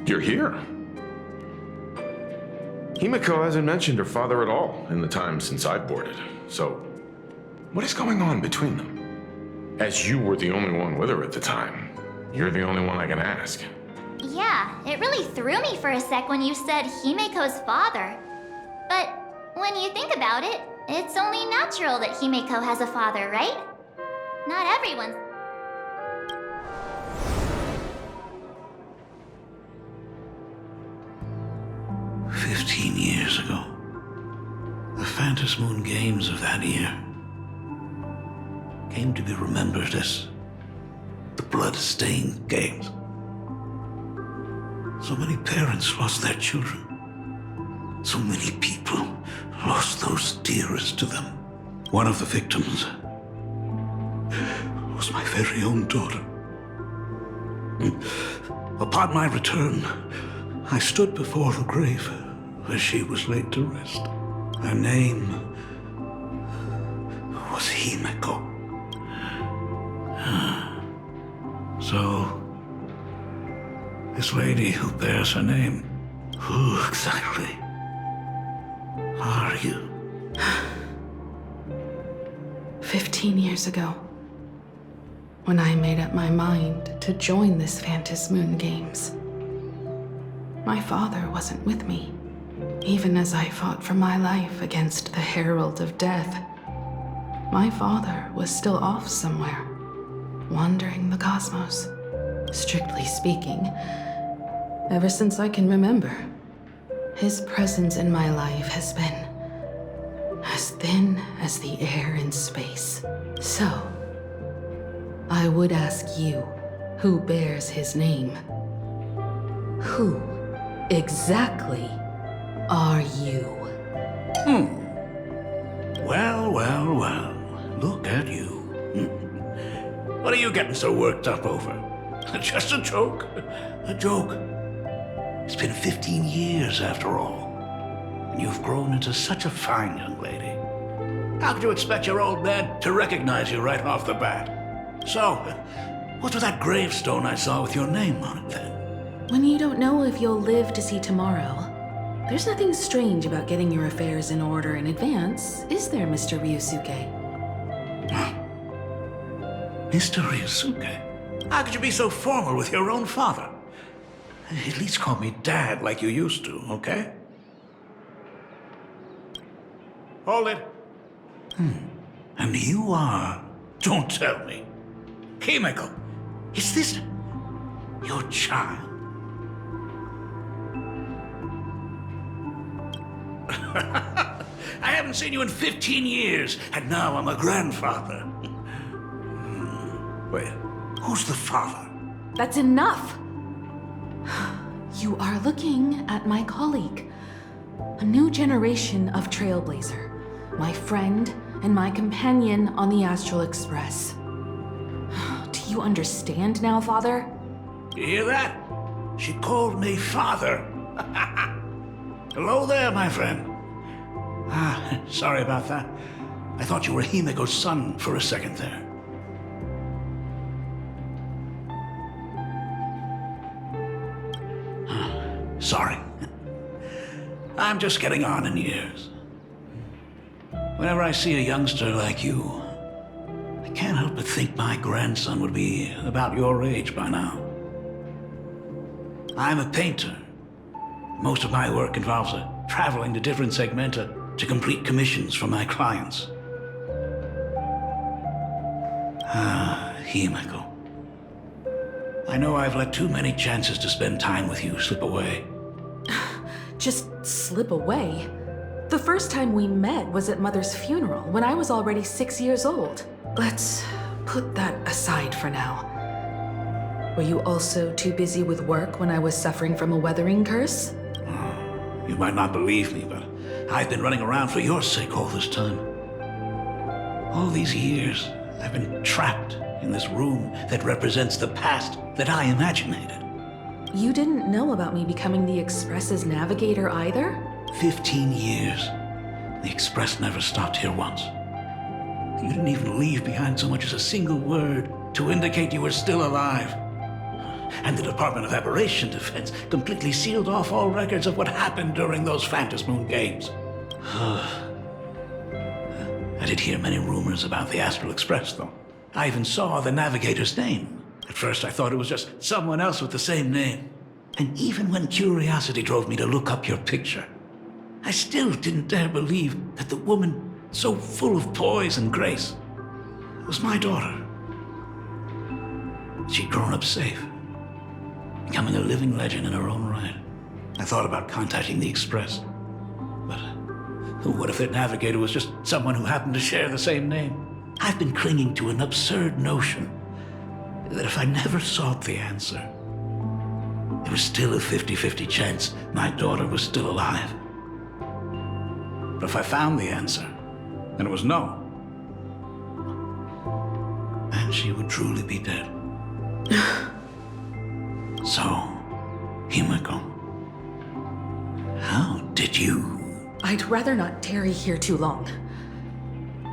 You're here. Himeko hasn't mentioned her father at all in the time since I've boarded. So, what is going on between them? As you were the only one with her at the time, you're the only one I can ask. Yeah, it really threw me for a sec when you said Himeko's father. But when you think about it, it's only natural that Himeko has a father, right? Not everyone's. Years ago, the Phantom Moon Games of that year came to be remembered as the Blood-Stained Games. So many parents lost their children. So many people lost those dearest to them. One of the victims was my very own daughter. Upon my return, I stood before the grave where she was laid to rest. Her name was Himeko. So, this lady who bears her name, who exactly are you? 15 years ago, when I made up my mind to join this Phantom Moon Games, my father wasn't with me. Even as I fought for my life against the Herald of Death, my father was still off somewhere, wandering the cosmos. Strictly speaking, ever since I can remember, his presence in my life has been as thin as the air in space. So, I would ask you, who bears his name? Who exactly are you? Well. Look at you. What are you getting so worked up over? Just a joke. A joke. It's been 15 years after all. And you've grown into such a fine young lady. How could you expect your old man to recognize you right off the bat? So, what's with that gravestone I saw with your name on it then? When you don't know if you'll live to see tomorrow, there's nothing strange about getting your affairs in order in advance, is there, Mr. Ryusuke? Mr. Ryusuke? How could you be so formal with your own father? At least call me Dad like you used to, okay? Hold it. And you are... Don't tell me. Himeko, is this your child? I haven't seen you in 15 years, and now I'm a grandfather. Wait, who's the father? That's enough! You are looking at my colleague, a new generation of trailblazer, my friend and my companion on the Astral Express. Do you understand now, Father? You hear that? She called me father. Hello there, my friend. Sorry about that. I thought you were Himeko's son for a second there. Sorry. I'm just getting on in years. Whenever I see a youngster like you, I can't help but think my grandson would be about your age by now. I'm a painter. Most of my work involves traveling to different segmenta to complete commissions for my clients. Himeko. I know I've let too many chances to spend time with you slip away. Just slip away? The first time we met was at Mother's funeral, when I was already 6 years old. Let's put that aside for now. Were you also too busy with work when I was suffering from a weathering curse? You might not believe me, but I've been running around for your sake all this time. All these years, I've been trapped in this room that represents the past that I imaginated. You didn't know about me becoming the Express's navigator either? 15 years. The Express never stopped here once. You didn't even leave behind so much as a single word to indicate you were still alive. And the Department of Aberration Defense completely sealed off all records of what happened during those Phantom Moon games. I did hear many rumors about the Astral Express, though. I even saw the navigator's name. At first, I thought it was just someone else with the same name. And even when curiosity drove me to look up your picture, I still didn't dare believe that the woman so full of poise and grace was my daughter. She'd grown up safe, becoming a living legend in her own right. I thought about contacting the Express, but what if their navigator was just someone who happened to share the same name? I've been clinging to an absurd notion that if I never sought the answer, there was still a 50-50 chance my daughter was still alive. But if I found the answer, then it was no. And she would truly be dead. So, Himeko, how did you... I'd rather not tarry here too long.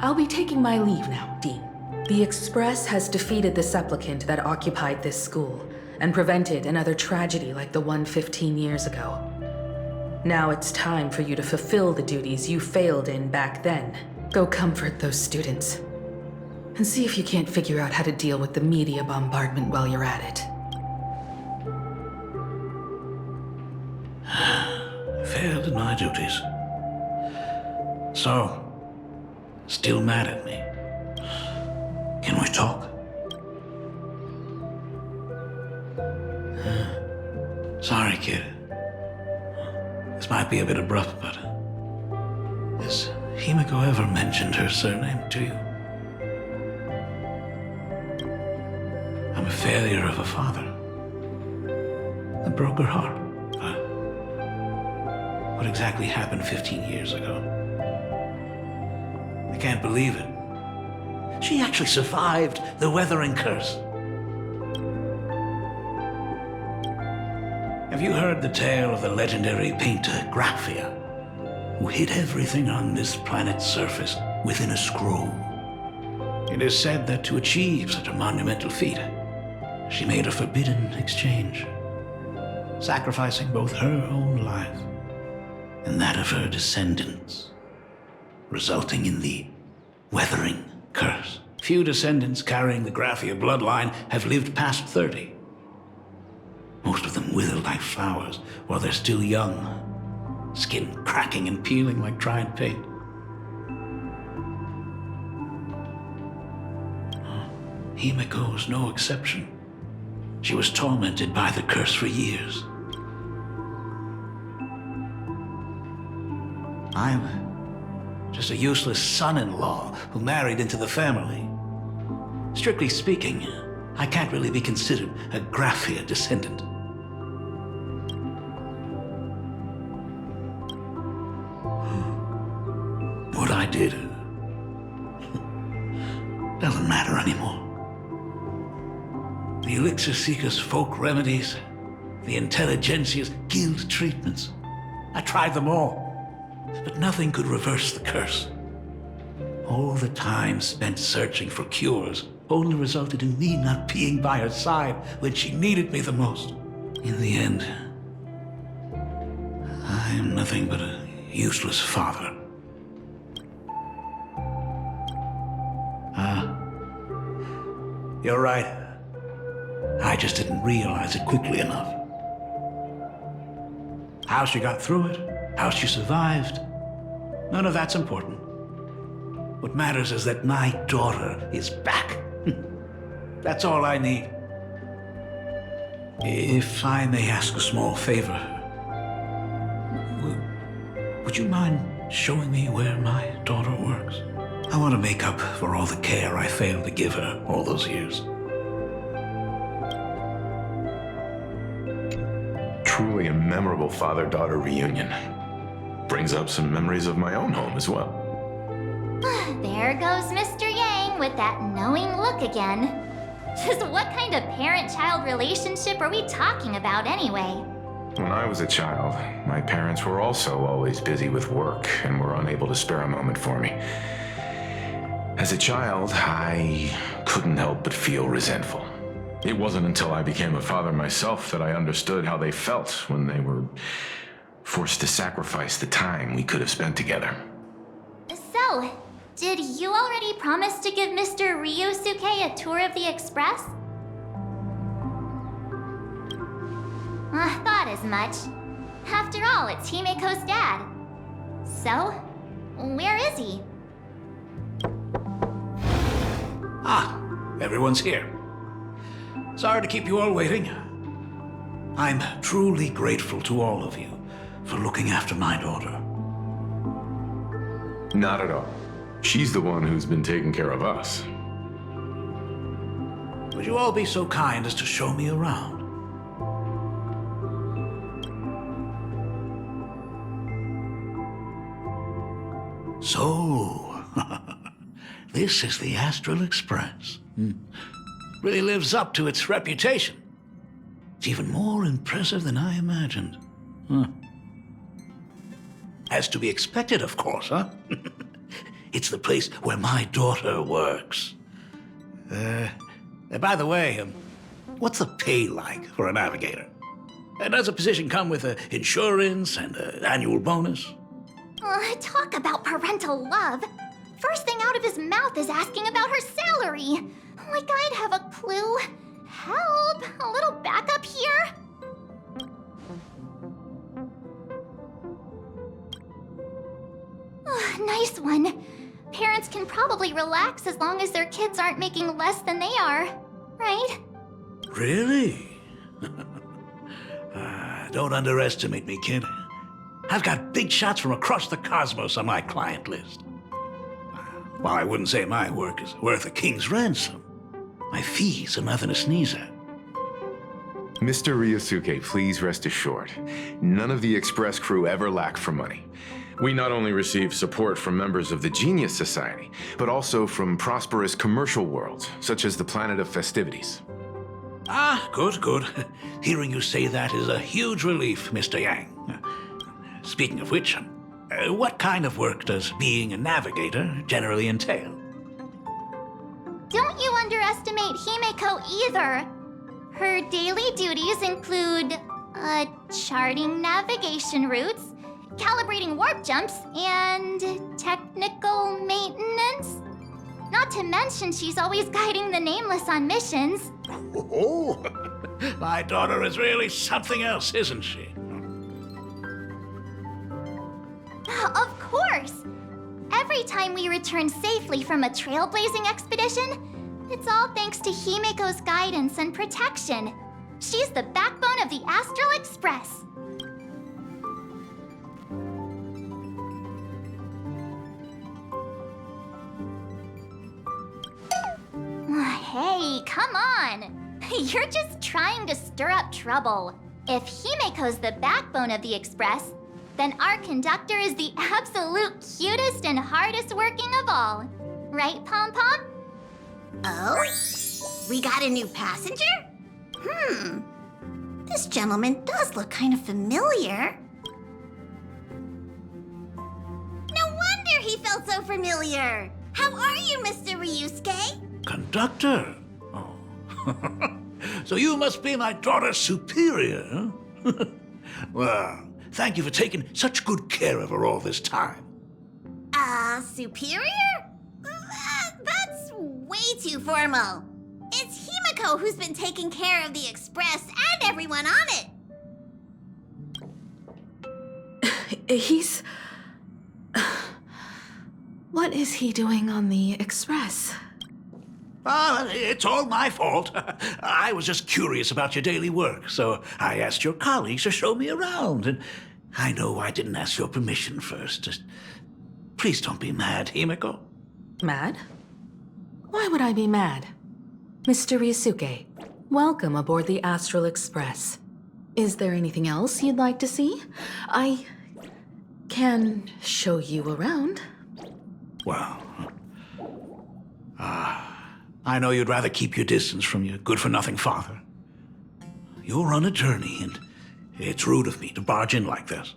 I'll be taking my leave now, Dean. The Express has defeated the supplicant that occupied this school and prevented another tragedy like the one 15 years ago. Now it's time for you to fulfill the duties you failed in back then. Go comfort those students. And see if you can't figure out how to deal with the media bombardment while you're at it. Failed in my duties. So, still mad at me. Can we talk? Sorry, kid. This might be a bit abrupt, but... has Himeko ever mentioned her surname to you? I'm a failure of a father. I broke her heart. What exactly happened 15 years ago? I can't believe it. She actually survived the weathering curse. Have you heard the tale of the legendary painter Graphia, who hid everything on this planet's surface within a scroll? It is said that to achieve such a monumental feat, she made a forbidden exchange, sacrificing both her own life and that of her descendants, resulting in the weathering curse. Few descendants carrying the Graphia bloodline have lived past 30. Most of them wither like flowers while they're still young, skin cracking and peeling like dried paint. Himeko was no exception. She was tormented by the curse for years. I'm just a useless son-in-law who married into the family. Strictly speaking, I can't really be considered a Graphia descendant. What I did doesn't matter anymore. The Elixir Seekers' folk remedies, the Intelligentsia's guild treatments. I tried them all. But nothing could reverse the curse. All the time spent searching for cures only resulted in me not being by her side when she needed me the most. In the end, I am nothing but a useless father. You're right. I just didn't realize it quickly enough. How she got through it, how she survived, none of that's important. What matters is that my daughter is back. That's all I need. If I may ask a small favor, would you mind showing me where my daughter works? I want to make up for all the care I failed to give her all those years. Truly a memorable father-daughter reunion. Brings up some memories of my own home as well. There goes Mr. Yang with that knowing look again. Just what kind of parent-child relationship are we talking about anyway? When I was a child, my parents were also always busy with work and were unable to spare a moment for me. As a child, I couldn't help but feel resentful. It wasn't until I became a father myself that I understood how they felt when they were forced to sacrifice the time we could have spent together. So, did you already promise to give Mr. Ryusuke a tour of the Express? I thought as much. After all, it's Himeko's dad. So, where is he? Ah, everyone's here. Sorry to keep you all waiting. I'm truly grateful to all of you for looking after my daughter. Not at all. She's the one who's been taking care of us. Would you all be so kind as to show me around? So, this is the Astral Express. Really lives up to its reputation. It's even more impressive than I imagined. As to be expected, of course, huh? It's the place where my daughter works. By the way, what's the pay like for a navigator? Does a position come with insurance and an annual bonus? Talk about parental love. First thing out of his mouth is asking about her salary. Like I'd have a clue. Help! A little backup here? Nice one. Parents can probably relax as long as their kids aren't making less than they are, right? Really? Don't underestimate me, kid. I've got big shots from across the cosmos on my client list. While I wouldn't say my work is worth a king's ransom, my fees are nothing to sneeze at. Mr. Ryusuke, please rest assured. None of the Express crew ever lack for money. We not only receive support from members of the Genius Society, but also from prosperous commercial worlds, such as the Planet of Festivities. Ah, good, good. Hearing you say that is a huge relief, Mr. Yang. Speaking of which, what kind of work does being a navigator generally entail? Don't you underestimate Himeko either. Her daily duties include, charting navigation routes, calibrating warp jumps, and technical maintenance. Not to mention she's always guiding the Nameless on missions. Oh, my daughter is really something else, isn't she? Of course! Every time we return safely from a trailblazing expedition, it's all thanks to Himeko's guidance and protection. She's the backbone of the Astral Express. Hey, come on! You're just trying to stir up trouble. If Himeko's the backbone of the Express, then our conductor is the absolute cutest and hardest working of all. Right, Pom Pom? Oh? We got a new passenger? This gentleman does look kind of familiar. No wonder he felt so familiar. How are you, Mr. Ryusuke? Conductor? Oh. So you must be my daughter's superior, huh? Well, thank you for taking such good care of her all this time. Superior? That's way too formal. It's Himeko who's been taking care of the Express and everyone on it. He's... What is he doing on the Express? It's all my fault. I was just curious about your daily work, so I asked your colleagues to show me around. And I know I didn't ask your permission first. Just please don't be mad, Himeko. Mad? Why would I be mad? Mr. Ryusuke, welcome aboard the Astral Express. Is there anything else you'd like to see? I can show you around. Well, I know you'd rather keep your distance from your good-for-nothing father. You're on a journey, and it's rude of me to barge in like this.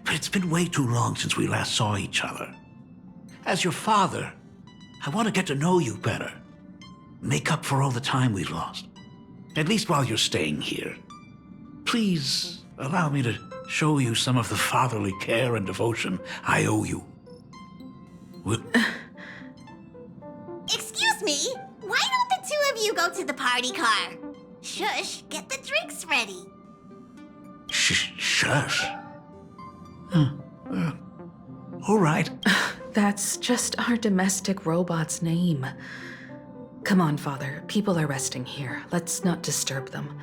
But it's been way too long since we last saw each other. As your father, I want to get to know you better. Make up for all the time we've lost. At least while you're staying here. Please allow me to show you some of the fatherly care and devotion I owe you. Excuse me? Why don't the two of you go to the party car? Shush, get the drinks ready. Shush. All right. That's just our domestic robot's name. Come on, Father. People are resting here. Let's not disturb them.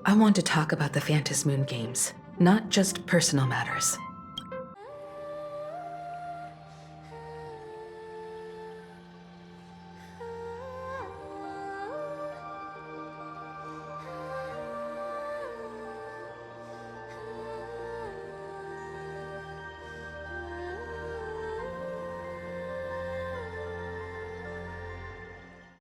I want to talk about the Phantasmoon games, not just personal matters.